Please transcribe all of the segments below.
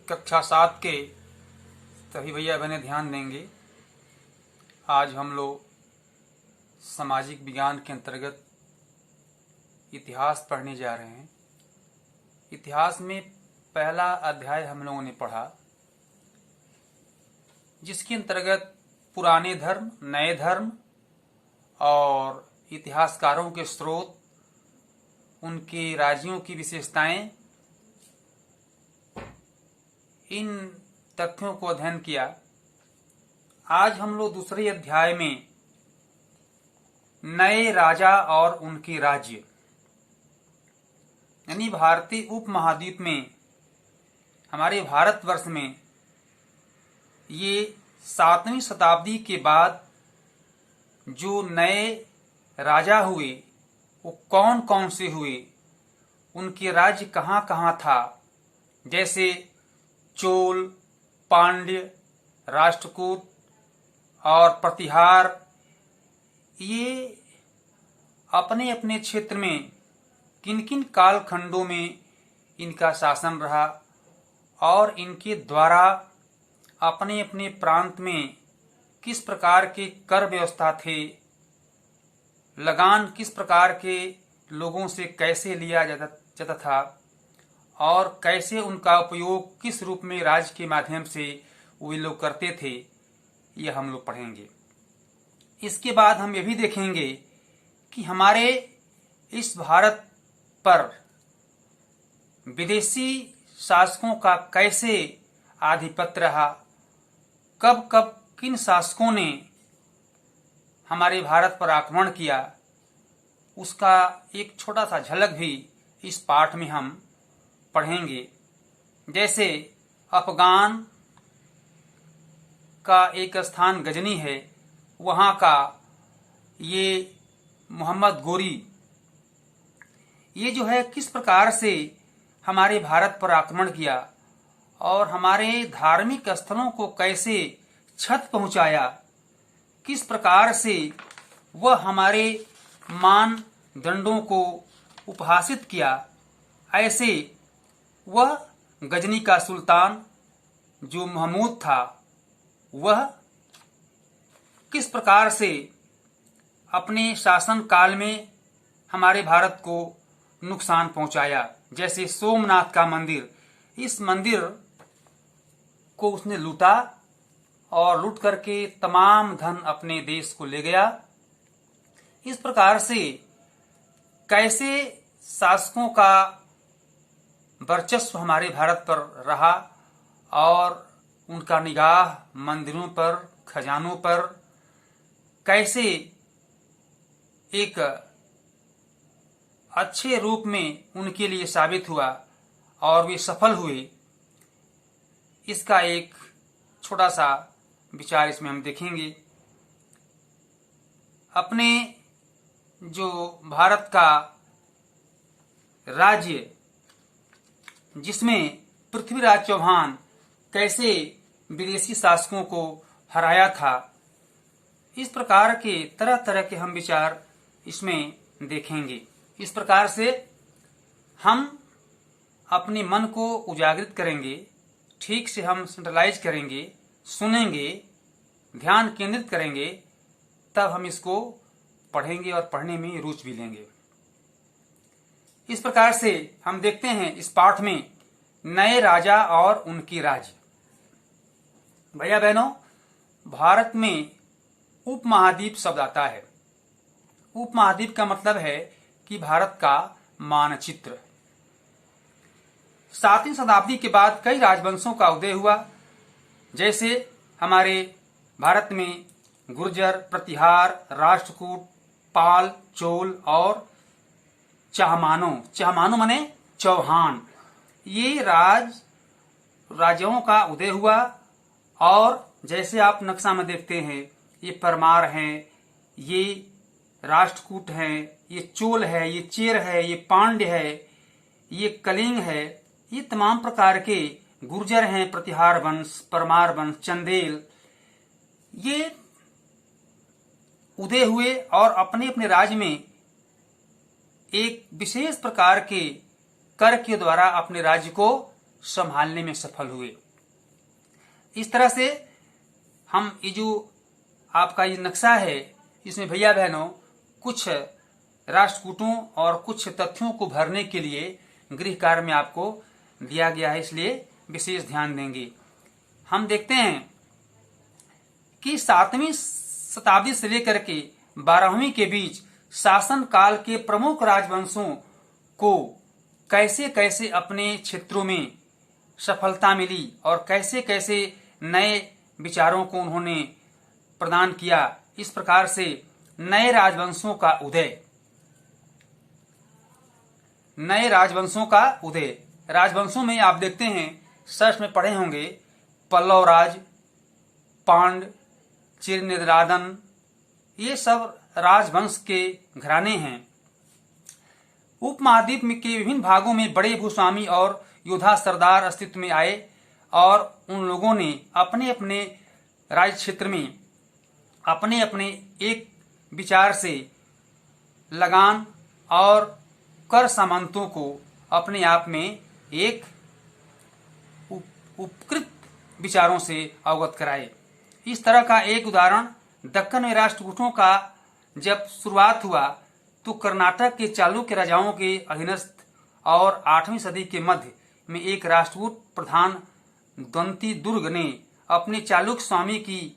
कक्षा 7 के सभी भैया बहनें ध्यान देंगे। आज हम लोग सामाजिक विज्ञान के अंतर्गत इतिहास पढ़ने जा रहे हैं। इतिहास में पहला अध्याय हम लोगों ने पढ़ा, जिसके अंतर्गत पुराने धर्म, नए धर्म और इतिहासकारों के स्रोत, उनके राज्यों की विशेषताएं, इन तथ्यों को अध्ययन किया। आज हम लोग दूसरे अध्याय में नए राजा और उनके राज्य यानी भारतीय उपमहाद्वीप में, हमारे भारतवर्ष में ये 7वीं शताब्दी के बाद जो नए राजा हुए वो कौन कौन से हुए, उनके राज्य कहाँ कहाँ था, जैसे चोल, पांड्य, राष्ट्रकूट और प्रतिहार। ये अपने अपने क्षेत्र में किन किन कालखंडों में इनका शासन रहा और इनके द्वारा अपने अपने प्रांत में किस प्रकार के कर व्यवस्था थे, लगान किस प्रकार के लोगों से कैसे लिया जाता था और कैसे उनका उपयोग किस रूप में राज्य के माध्यम से वे लोग करते थे, यह हम लोग पढ़ेंगे। इसके बाद हम ये भी देखेंगे कि हमारे इस भारत पर विदेशी शासकों का कैसे आधिपत्य रहा, कब कब किन शासकों ने हमारे भारत पर आक्रमण किया, उसका एक छोटा सा झलक भी इस पाठ में हम पढ़ेंगे। जैसे अफगान का एक स्थान गजनी है, वहाँ का ये मोहम्मद गोरी, ये जो है किस प्रकार से हमारे भारत पर आक्रमण किया और हमारे धार्मिक स्थलों को कैसे क्षत पहुंचाया, किस प्रकार से वह हमारे मानदंडों को उपहासित किया। ऐसे वह गजनी का सुल्तान जो महमूद था, वह किस प्रकार से अपने शासन काल में हमारे भारत को नुकसान पहुंचाया। जैसे सोमनाथ का मंदिर, इस मंदिर को उसने लूटा और लूट करके तमाम धन अपने देश को ले गया। इस प्रकार से कैसे शासकों का वर्चस्व हमारे भारत पर रहा और उनका निगाह मंदिरों पर, खजानों पर कैसे एक अच्छे रूप में उनके लिए साबित हुआ और वे सफल हुए, इसका एक छोटा सा विचार इसमें हम देखेंगे। अपने जो भारत का राज्य, जिसमें पृथ्वीराज चौहान कैसे विदेशी शासकों को हराया था, इस प्रकार के तरह तरह के हम विचार इसमें देखेंगे। इस प्रकार से हम अपने मन को उजागरित करेंगे, ठीक से हम सेंट्रलाइज करेंगे, सुनेंगे, ध्यान केंद्रित करेंगे, तब हम इसको पढ़ेंगे और पढ़ने में रुचि भी लेंगे। इस प्रकार से हम देखते हैं इस पाठ में नए राजा और उनकी राज्य। भैया बहनों, भारत में उपमहाद्वीप शब्द आता है। उपमहाद्वीप का मतलब है कि भारत का मानचित्र। 7वीं शताब्दी के बाद कई राजवंशों का उदय हुआ। जैसे हमारे भारत में गुर्जर, प्रतिहार, राष्ट्रकूट, पाल, चोल और चाहमानो माने चौहान, ये राजाओं का उदय हुआ। और जैसे आप नक्शा में देखते हैं, ये परमार हैं, ये राष्ट्रकूट हैं, ये चोल है, ये चेर है, ये पांड्य है, ये कलिंग है, ये तमाम प्रकार के गुर्जर हैं, प्रतिहार वंश, परमार वंश, चंदेल, ये उदय हुए और अपने अपने राज्य में एक विशेष प्रकार के कर के द्वारा अपने राज्य को संभालने में सफल हुए। इस तरह से हम ये जो आपका ये नक्शा है, इसमें भैया बहनों कुछ राष्ट्रकूटों और कुछ तथ्यों को भरने के लिए गृह कार्य में आपको दिया गया है, इसलिए विशेष ध्यान देंगे। हम देखते हैं कि 7वीं शताब्दी से लेकर के 12वीं के बीच शासन काल के प्रमुख राजवंशों को कैसे कैसे अपने क्षेत्रों में सफलता मिली और कैसे कैसे नए विचारों को उन्होंने प्रदान किया। इस प्रकार से नए राजवंशों का उदय, नए राजवंशों का उदय। राजवंशों में आप देखते हैं, सर्च में पढ़े होंगे, पल्लव राज, पांड, चिरनिरादन, ये सब राजवंश के घराने हैं। उपमहाद्वीप के विभिन्न भागों में बड़े भूस्वामी और योद्धा सरदार अस्तित्व में आए और उन लोगों ने अपने अपने राज्य क्षेत्र में अपने अपने एक विचार से लगान और कर सामंतों को अपने आप में एक उपकृत विचारों से अवगत कराए। इस तरह का एक उदाहरण दक्कन में राष्ट्रकूटों का जब शुरुआत हुआ तो कर्नाटक के चालुक्य राजाओं के अधीनस्थ और 8वीं सदी के मध्य में एक राष्ट्रकूट प्रधान द्वंती दुर्ग ने अपने चालुक्य स्वामी की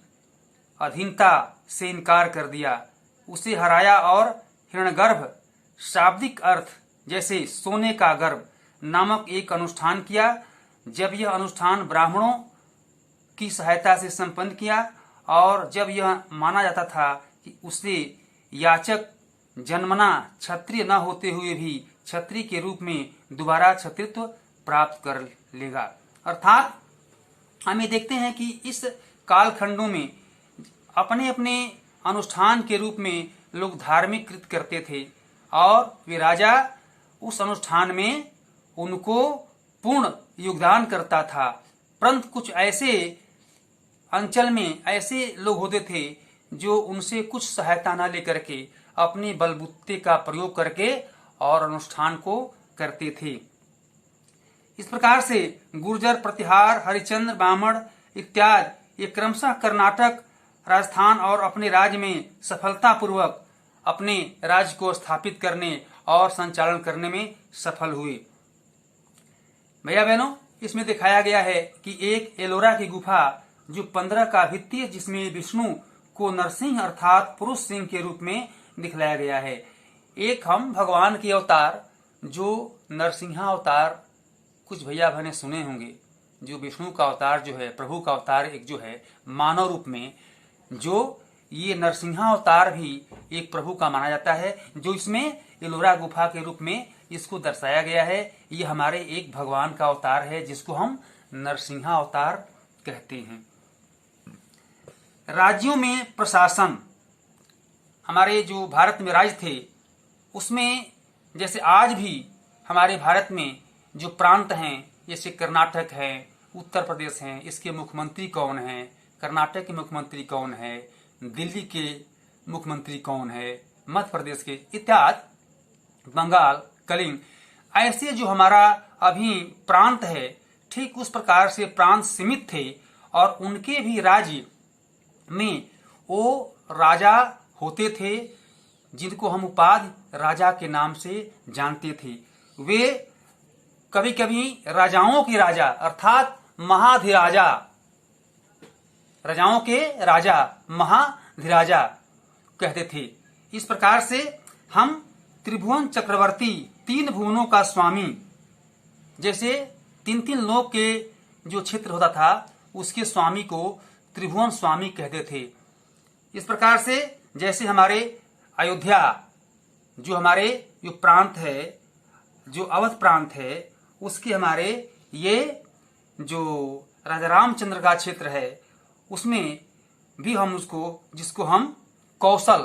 अधीनता से इनकार कर दिया, उसे हराया और हिरण्यगर्भ शाब्दिक अर्थ जैसे सोने का गर्भ नामक एक अनुष्ठान किया। जब यह अनुष्ठान ब्राह्मणों की सहायता से संपन्न किया और जब यह माना जाता था कि उससे याचक जन्मना क्षत्रिय न होते हुए भी क्षत्रिय के रूप में दोबारा क्षत्रित्व प्राप्त कर लेगा। अर्थात हम ये देखते हैं कि इस कालखंडों में अपने अपने अनुष्ठान के रूप में लोग धार्मिक कृत्य करते थे और वे राजा उस अनुष्ठान में उनको पूर्ण योगदान करता था। परंतु कुछ ऐसे अंचल में ऐसे लोग होते थे जो उनसे कुछ सहायता न लेकर के अपने बलबूते का प्रयोग करके और अनुष्ठान को करते थे। इस प्रकार से गुर्जर, प्रतिहार, हरिश्चंद्र, ब्राह्मण इत्यादि ये क्रमशः कर्नाटक, राजस्थान और अपने राज्य में सफलतापूर्वक अपने राज्य को स्थापित करने और संचालन करने में सफल हुए। भैया बहनों, इसमें दिखाया गया है कि एक एलोरा की गुफा जो 15 का भित्ति है, जिसमें विष्णु को नरसिंह अर्थात पुरुष सिंह के रूप में दिखलाया गया है। एक हम भगवान के अवतार जो नरसिंहा अवतार कुछ भैया बहने सुने होंगे, जो विष्णु का अवतार जो है, प्रभु का अवतार एक जो है मानव रूप में, जो ये नरसिंहा अवतार भी एक प्रभु का माना जाता है, जो इसमें एलोरा गुफा के रूप में इसको दर्शाया गया है। ये हमारे एक भगवान का अवतार है जिसको हम नरसिंहा अवतार कहते हैं। राज्यों में प्रशासन, हमारे जो भारत में राज्य थे उसमें जैसे आज भी हमारे भारत में जो प्रांत हैं, जैसे कर्नाटक है, उत्तर प्रदेश है, इसके मुख्यमंत्री कौन है, कर्नाटक के मुख्यमंत्री कौन है, दिल्ली के मुख्यमंत्री कौन है, मध्य प्रदेश के इत्यादि, बंगाल, कलिंग, ऐसे जो हमारा अभी प्रांत है, ठीक उस प्रकार से प्रांत सीमित थे और उनके भी राज्य में वो राजा होते थे जिनको हम उपाधि राजा के नाम से जानते थे। वे कभी कभी राजाओं के राजा अर्थात महाधिराजा, राजाओं के राजा महाधिराजा कहते थे। इस प्रकार से हम त्रिभुवन चक्रवर्ती, 3 भुवनों का स्वामी, जैसे 3 लोक के जो क्षेत्र होता था उसके स्वामी को त्रिभुवन स्वामी कहते थे। इस प्रकार से जैसे हमारे अयोध्या जो हमारे जो प्रांत है, जो अवध प्रांत है, उसके हमारे ये जो राजा रामचंद्र का क्षेत्र है उसमें भी हम उसको, जिसको हम कौशल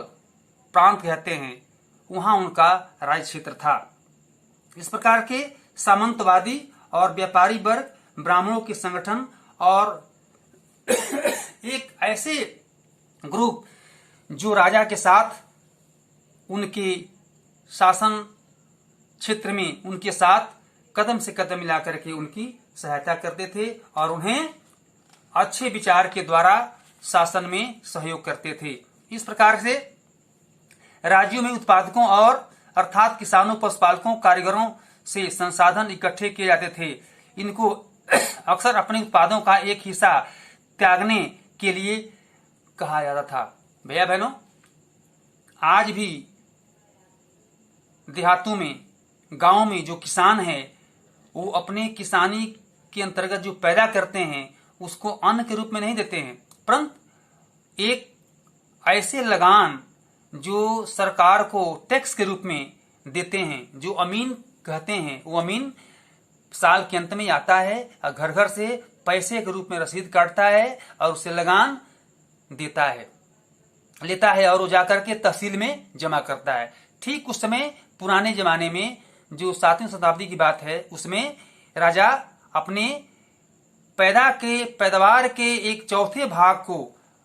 प्रांत कहते हैं, वहां उनका राज्य क्षेत्र था। इस प्रकार के सामंतवादी और व्यापारी वर्ग, ब्राह्मणों के संगठन और एक ऐसे ग्रुप जो राजा के साथ उनके शासन क्षेत्र में उनके साथ कदम से कदम मिला करके उनकी सहायता करते थे और उन्हें अच्छे विचार के द्वारा शासन में सहयोग करते थे। इस प्रकार से राज्यों में उत्पादकों और अर्थात किसानों, पशुपालकों, कारीगरों से संसाधन इकट्ठे किए जाते थे। इनको अक्सर अपने उत्पादों का एक हिस्सा त्यागने के लिए कहा जाता था। भैया बहनों, आज भी देहातों में, गांवों में जो किसान है वो अपने किसानी के अंतर्गत जो पैदा करते हैं उसको अन्न के रूप में नहीं देते हैं, परंतु एक ऐसे लगान जो सरकार को टैक्स के रूप में देते हैं, जो अमीन कहते हैं, वो अमीन साल के अंत में आता है और घर घर से पैसे के रूप में रसीद काटता है और उसे लगान देता है, लेता है और वो जाकर के तहसील में जमा करता है। ठीक उस समय पुराने जमाने में जो 7वीं शताब्दी की बात है, उसमें राजा अपने पैदावार के एक चौथे भाग को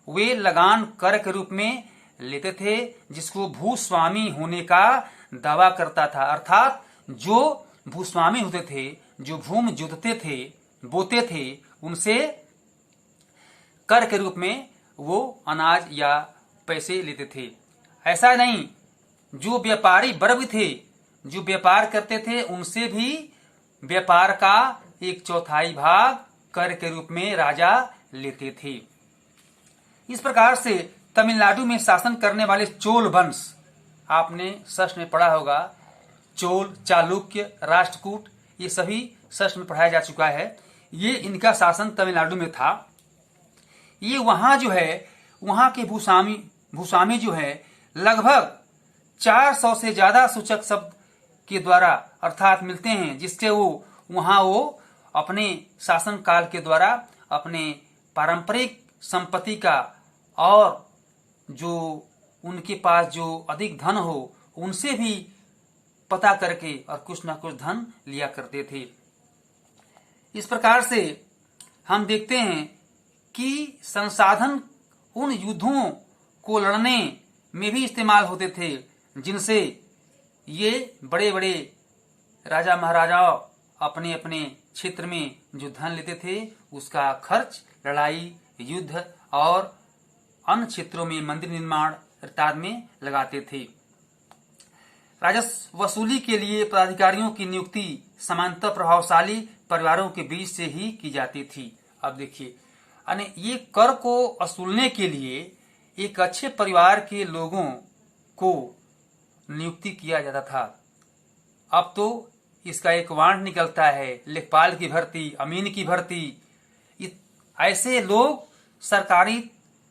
वे लगान कर के रूप में लेते थे, जिसको भूस्वामी होने का दावा करता था। अर्थात जो भूस्वामी होते थे, जो भूमि जोतते थे, बोते थे, उनसे कर के रूप में वो अनाज या पैसे लेते थे। ऐसा नहीं, जो व्यापारी वर्ग थे, जो व्यापार करते थे, उनसे भी व्यापार का एक चौथाई भाग कर के रूप में राजा लेते थे। इस प्रकार से तमिलनाडु में शासन करने वाले चोल वंश, आपने शास्त्र में पढ़ा होगा, चोल, चालुक्य, राष्ट्रकूट, ये सभी शास्त्र में पढ़ाया जा चुका है। ये इनका शासन तमिलनाडु में था। ये वहां जो है, वहां के भूस्वामी जो है लगभग 400 से ज्यादा सूचक शब्द के द्वारा अर्थात मिलते हैं, जिसके वो अपने शासन काल के द्वारा अपने पारंपरिक संपत्ति का और जो उनके पास जो अधिक धन हो उनसे भी पता करके और कुछ ना कुछ धन लिया करते थे। इस प्रकार से हम देखते हैं कि संसाधन उन युद्धों को लड़ने में भी इस्तेमाल होते थे, जिनसे ये बड़े बड़े राजा महाराजा अपने अपने क्षेत्र में जो धन लेते थे उसका खर्च लड़ाई, युद्ध और अन्य क्षेत्रों में मंदिर निर्माण इत्यादि में लगाते थे। राजस्व वसूली के लिए पदाधिकारियों की नियुक्ति समांतर प्रभावशाली परिवारों के बीच से ही की जाती थी। अब देखिए, ये कर को वसूलने के लिए एक अच्छे परिवार के लोगों को नियुक्ति किया जाता था। अब तो इसका एक वांट निकलता है, लेखपाल की भर्ती, अमीन की भर्ती। ऐसे लोग सरकारी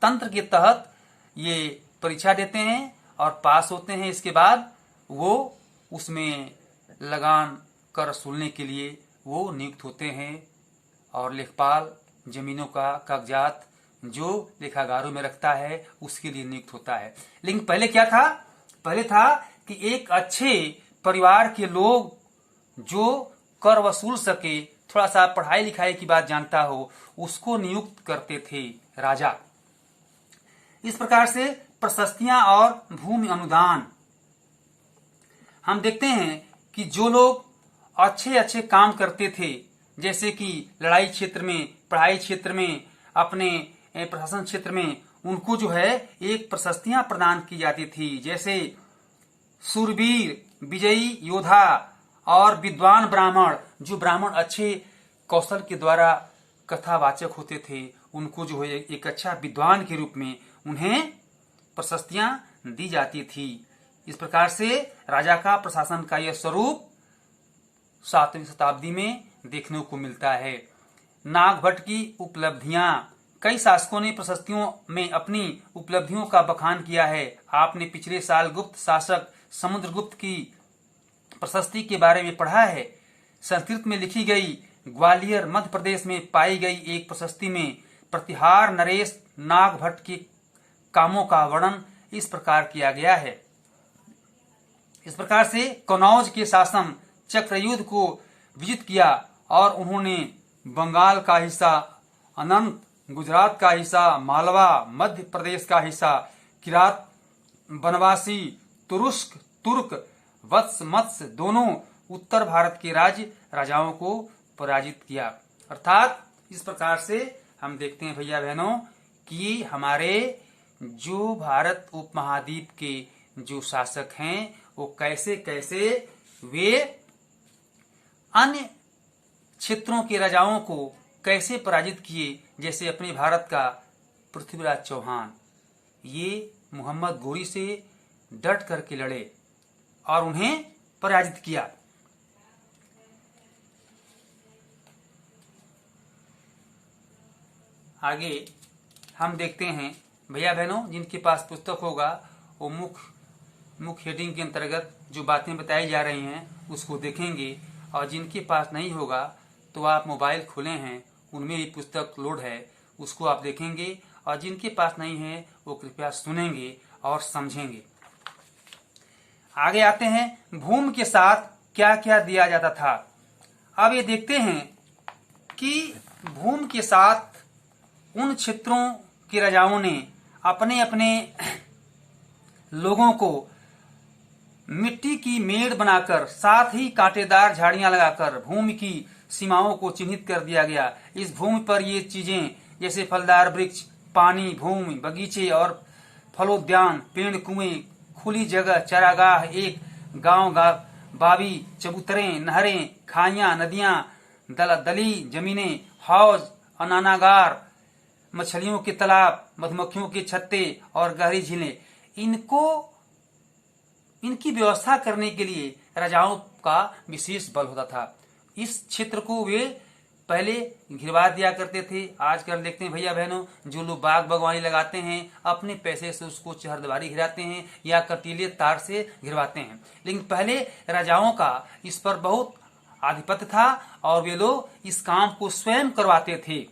तंत्र के तहत ये परीक्षा देते हैं और पास होते हैं। इसके बाद वो उसमें लगान कर वसूलने के लिए वो नियुक्त होते हैं और लेखपाल जमीनों का कागजात जो लेखागारों में रखता है उसके लिए नियुक्त होता है। लेकिन पहले क्या था? पहले था कि एक अच्छे परिवार के लोग जो कर वसूल सके, थोड़ा सा पढ़ाई लिखाई की बात जानता हो, उसको नियुक्त करते थे राजा। इस प्रकार से प्रशस्तियां और भूमि अनुदान, हम देखते हैं कि जो लोग अच्छे अच्छे काम करते थे, जैसे कि लड़ाई क्षेत्र में, पढ़ाई क्षेत्र में, अपने प्रशासन क्षेत्र में, उनको जो है एक प्रशस्तियां प्रदान की जाती थी। जैसे सूरवीर, विजयी योद्धा और विद्वान ब्राह्मण, जो ब्राह्मण अच्छे कौशल के द्वारा कथावाचक होते थे, उनको जो है एक अच्छा विद्वान के रूप में उन्हें प्रशस्तियां दी जाती थी। इस प्रकार से राजा का प्रशासन का यह स्वरूप 7वीं शताब्दी में देखने को मिलता है। नागभट्ट की उपलब्धियां, कई शासकों ने प्रशस्तियों में अपनी उपलब्धियों का बखान किया है। आपने पिछले साल गुप्त शासक समुद्रगुप्त की प्रशस्ति के बारे में पढ़ा है। संस्कृत में लिखी गई ग्वालियर मध्य प्रदेश में पाई गई एक प्रशस्ति में प्रतिहार नरेश नागभट्ट के कामों का वर्णन इस प्रकार किया गया है। इस प्रकार से कनौज के शासन चक्रयुद्ध को विजित किया और उन्होंने बंगाल का हिस्सा, अनंत, गुजरात का हिस्सा, मालवा, मध्य प्रदेश का हिस्सा, किरात, बनवासी, तुरुष्क, तुर्क, वत्स, मत्स्य दोनों उत्तर भारत के राज्य राजाओं को पराजित किया। अर्थात इस प्रकार से हम देखते हैं भैया बहनों कि हमारे जो भारत उपमहाद्वीप के जो शासक हैं वो कैसे कैसे वे अन्य क्षेत्रों के राजाओं को कैसे पराजित किए। जैसे अपने भारत का पृथ्वीराज चौहान, ये मोहम्मद गोरी से डट करके लड़े और उन्हें पराजित किया। आगे हम देखते हैं भैया बहनों, जिनके पास पुस्तक होगा वो मुख्य हेडिंग के अंतर्गत जो बातें बताई जा रही हैं उसको देखेंगे, और जिनके पास नहीं होगा तो आप मोबाइल खोले हैं उनमें भी पुस्तक लोड है, उसको आप देखेंगे, और जिनके पास नहीं है वो कृपया सुनेंगे और समझेंगे। आगे आते हैं, भूमि के साथ क्या क्या दिया जाता था। अब ये देखते हैं कि भूमि के साथ उन क्षेत्रों के राजाओं ने अपने अपने लोगों को मिट्टी की मेड़ बनाकर, साथ ही कांटेदार झाड़ियां लगाकर भूमि की सीमाओं को चिन्हित कर दिया गया। इस भूमि पर ये चीजें जैसे फलदार वृक्ष, पानी, भूमि, बगीचे और फलोद्यान, पेड़, कुएं, खुली जगह, चारागाह, एक गांव, बावी, चबूतरें, नहरें, खाइयां, नदियां, दलदली जमीनें, हौज, अनानागार, मछलियों के तालाब, मधुमक्खियों के छत्ते और गहरी झीलें, इनकी व्यवस्था करने के लिए राजाओं का विशेष बल होता था। इस क्षेत्र को वे पहले घिरवा दिया करते थे। आजकल देखते हैं भैया बहनों, जो लोग बाग बागवानी लगाते हैं अपने पैसे से उसको चहरदीवारी घिराते हैं या कटीले तार से घिरवाते हैं, लेकिन पहले राजाओं का इस पर बहुत आधिपत्य था और वे लोग इस काम को स्वयं करवाते थे।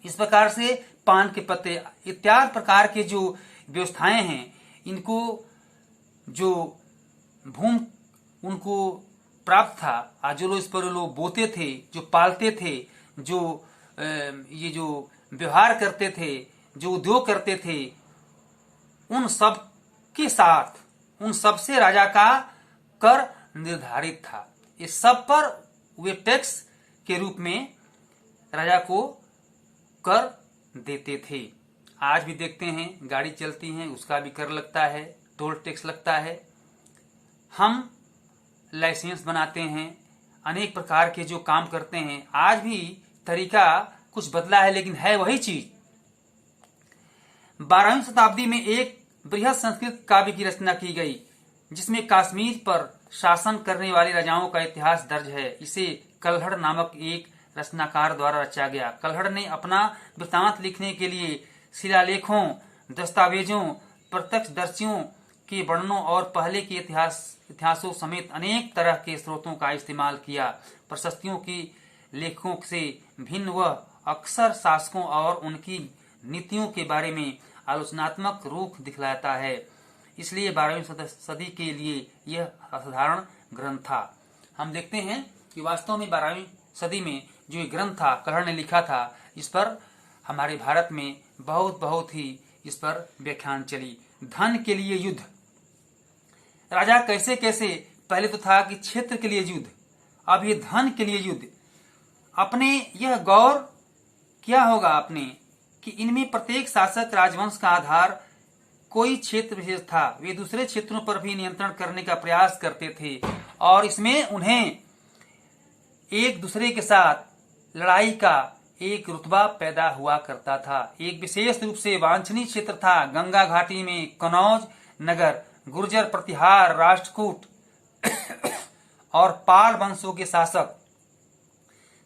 इस प्रकार से पान के पत्ते इत्यादि प्रकार के जो व्यवस्थाएं हैं, इनको जो भूमि उनको प्राप्त था, आज जो लोग इस पर लोग बोते थे, जो पालते थे, जो ये जो व्यवहार करते थे, जो उद्योग करते थे, उन सब के साथ उन सबसे राजा का कर निर्धारित था। इस सब पर वे टैक्स के रूप में राजा को कर देते थे। आज भी देखते हैं गाड़ी चलती है उसका भी कर लगता है, टोल टैक्स लगता है। हम लाइसेंस बनाते हैं, अनेक प्रकार के जो काम करते हैं, आज भी तरीका कुछ बदला है लेकिन है वही चीज। 12वीं शताब्दी में एक बृहद संस्कृत काव्य की रचना की गई जिसमें कश्मीर पर शासन करने वाले राजाओं का इतिहास दर्ज है। इसे कल्हड़ नामक एक रचनाकार द्वारा रचा गया। कल्हड़ ने अपना वृत्तांत लिखने के लिए शिलालेखों, दस्तावेजों, प्रत्यक्षदर्शियों के वर्णनों और पहले के इतिहासों समेत अनेक तरह के स्रोतों का इस्तेमाल किया। प्रशस्तियों की लेखकों से भिन्न वह अक्सर शासकों और उनकी नीतियों के बारे में आलोचनात्मक रुख दिखलाता है। इसलिए 12वीं सदी के लिए यह असाधारण ग्रंथ था। हम देखते हैं कि वास्तव में 12वीं सदी में जो ये ग्रंथ था कल्हड़ ने लिखा था, इस पर हमारे भारत में बहुत ही इस पर व्याख्यान चली। धन के लिए युद्ध, राजा कैसे कैसे, पहले तो था कि क्षेत्र के लिए युद्ध, अब ये धन के लिए युद्ध। अपने यह गौर क्या होगा आपने कि इनमें प्रत्येक शासक राजवंश का आधार कोई क्षेत्र विशेष था। वे दूसरे क्षेत्रों पर भी नियंत्रण करने का प्रयास करते थे और इसमें उन्हें एक दूसरे के साथ लड़ाई का एक रुतबा पैदा हुआ करता था। एक विशेष रूप से वांछनीय क्षेत्र था गंगा घाटी में कनौज नगर, गुर्जर, प्रतिहार, राष्ट्रकूट और पाल वंशों के शासक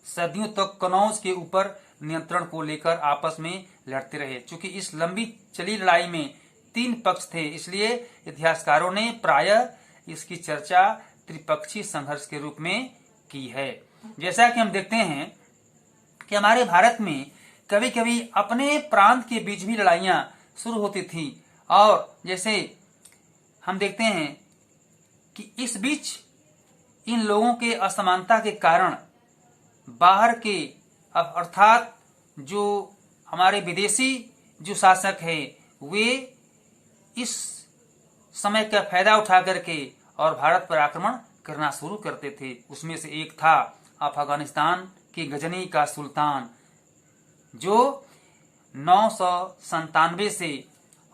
सदियों तक कनौज के ऊपर नियंत्रण को लेकर आपस में लड़ते रहे। चूंकि इस लंबी चली लड़ाई में 3 पक्ष थे, इसलिए इतिहासकारों ने प्रायः इसकी चर्चा त्रिपक्षीय संघर्ष के रूप में की है। जैसा कि हम देखते हैं कि हमारे भारत में कभी कभी अपने प्रांत के बीच भी लड़ाइयां शुरू होती थी, और जैसे हम देखते हैं कि इस बीच इन लोगों के असमानता के कारण बाहर के अर्थात जो हमारे विदेशी जो शासक हैं वे इस समय का फायदा उठा करके और भारत पर आक्रमण करना शुरू करते थे। उसमें से एक था अफगानिस्तान के गजनी का सुल्तान, जो 997 से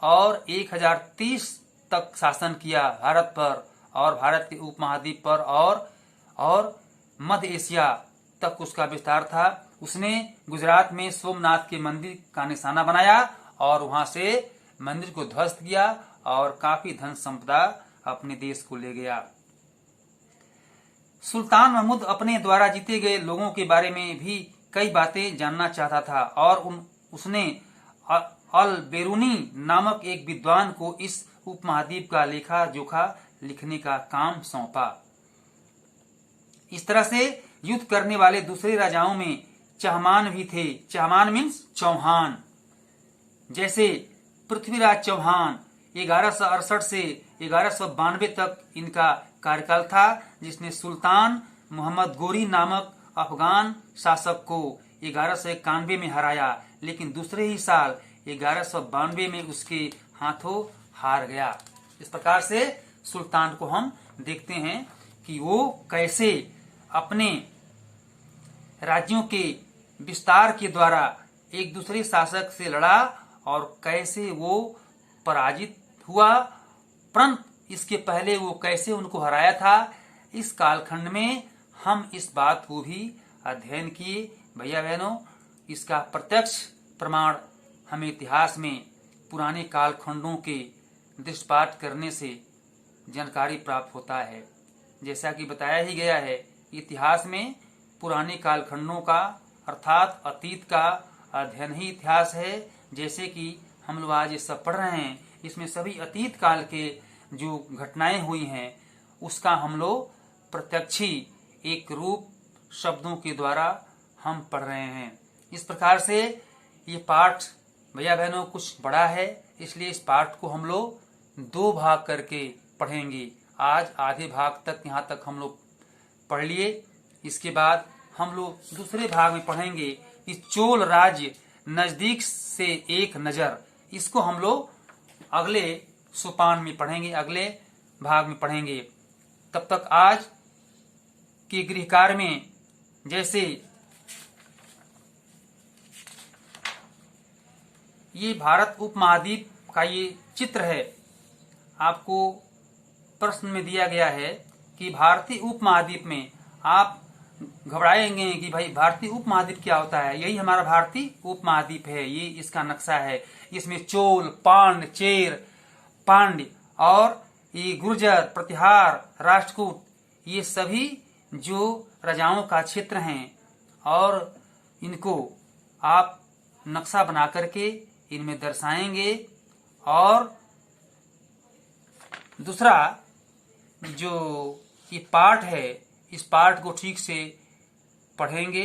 और 1030 तक शासन किया भारत पर और भारत के उपमहाद्वीप पर और मध्य एशिया तक उसका विस्तार था। उसने गुजरात में सोमनाथ के मंदिर का निशाना बनाया और वहां से मंदिर को ध्वस्त किया और काफी धन संपदा अपने देश को ले गया। सुल्तान महमूद अपने द्वारा जीते गए लोगों के बारे में भी कई बातें जानना चाहता था और उसने अल बेरूनी नामक एक विद्वान को इस उपमहाद्वीप का लेखा जोखा लिखने का काम सौंपा। इस तरह से युद्ध करने वाले दूसरे राजाओं में चहमान भी थे। चहमान मीन्स चौहान। जैसे पृथ्वीराज चौहान 1168 से 1192 तक इनका कार्यकाल था, जिसने सुल्तान मोहम्मद गोरी नामक अफगान शासक को 1191 में हराया, लेकिन दूसरे ही साल 1192 में उसके हाथों हार गया। इस प्रकार से सुल्तान को हम देखते हैं कि वो कैसे अपने राज्यों के विस्तार के द्वारा एक दूसरे शासक से लड़ा और कैसे वो पराजित हुआ, परंतु इसके पहले वो कैसे उनको हराया था। इस कालखंड में हम इस बात को भी अध्ययन किए। भैया बहनों, इसका प्रत्यक्ष प्रमाण हमें इतिहास में पुराने कालखंडों के दृष्टिपात करने से जानकारी प्राप्त होता है। जैसा कि बताया ही गया है, इतिहास में पुराने कालखंडों का अर्थात अतीत का अध्ययन ही इतिहास है। जैसे कि हम लोग आज ये सब पढ़ रहे हैं, इसमें सभी अतीत काल के जो घटनाएं हुई हैं उसका हम लोग प्रत्यक्षी एक रूप शब्दों के द्वारा हम पढ़ रहे हैं। इस प्रकार से ये पाठ भैया बहनों कुछ बड़ा है, इसलिए इस पाठ को हम लोग 2 भाग करके पढ़ेंगे। आज आधे भाग तक यहाँ तक हम लोग पढ़ लिए। इसके बाद हम लोग दूसरे भाग में पढ़ेंगे कि चोल राज्य नजदीक से एक नजर। इसको हम लोग अगले सोपान में पढ़ेंगे, अगले भाग में पढ़ेंगे। तब तक आज के गृह कार्य में जैसे ये भारत उपमहाद्वीप का ये चित्र है, आपको प्रश्न में दिया गया है कि भारतीय उपमहाद्वीप में आप घबराएंगे कि भाई भारतीय उपमहाद्वीप क्या होता है। यही हमारा भारतीय उपमहाद्वीप है, ये इसका नक्शा है। इसमें चोल, पांड्य, चेर, पांड्य और ये गुर्जर, प्रतिहार, राष्ट्रकूट, ये सभी जो राजाओं का क्षेत्र हैं और इनको आप नक्शा बना करके इनमें दर्शाएंगे। और दूसरा जो ये पाठ है, इस पाठ को ठीक से पढ़ेंगे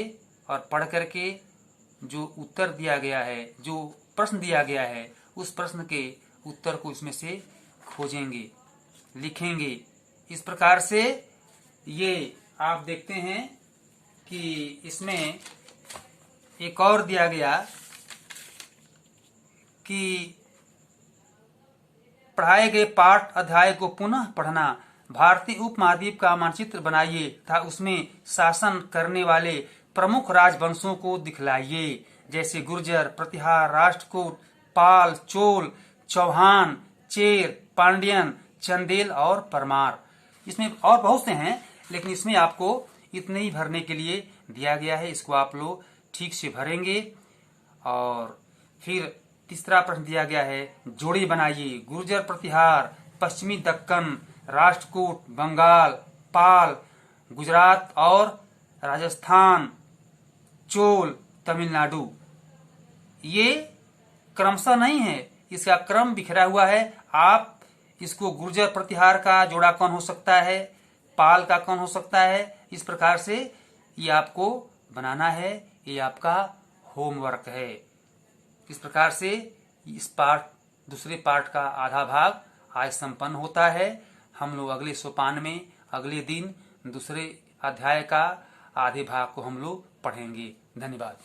और पढ़ करके जो उत्तर दिया गया है, जो प्रश्न दिया गया है, उस प्रश्न के उत्तर को इसमें से खोजेंगे, लिखेंगे। इस प्रकार से ये आप देखते हैं कि इसमें एक और दिया गया कि पढ़ाए गए पाठ अध्याय को पुनः पढ़ना, भारतीय उपमहाद्वीप का मानचित्र बनाइए तथा उसमें शासन करने वाले प्रमुख राजवंशों को दिखलाइए, जैसे गुर्जर, प्रतिहार, राष्ट्रकूट, पाल, चोल, चौहान, चेर, पांड्यन, चंदेल और परमार। इसमें और बहुत से हैं, लेकिन इसमें आपको इतने ही भरने के लिए दिया गया है। इसको आप लोग ठीक से भरेंगे। और फिर तीसरा प्रश्न दिया गया है, जोड़ी बनाइए। गुर्जर, प्रतिहार, पश्चिमी दक्कन, राष्ट्रकूट, बंगाल, पाल, गुजरात और राजस्थान, चोल, तमिलनाडु। ये क्रमशः नहीं है, इसका क्रम बिखरा हुआ है। आप इसको गुर्जर प्रतिहार का जोड़ा कौन हो सकता है, पाल का कौन हो सकता है, इस प्रकार से ये आपको बनाना है। ये आपका होमवर्क है। इस प्रकार से इस दूसरे पार्ट का आधा भाग आज संपन्न होता है। हम लोग अगले सोपान में अगले दिन दूसरे अध्याय का आधे भाग को हम लोग पढ़ेंगे। धन्यवाद।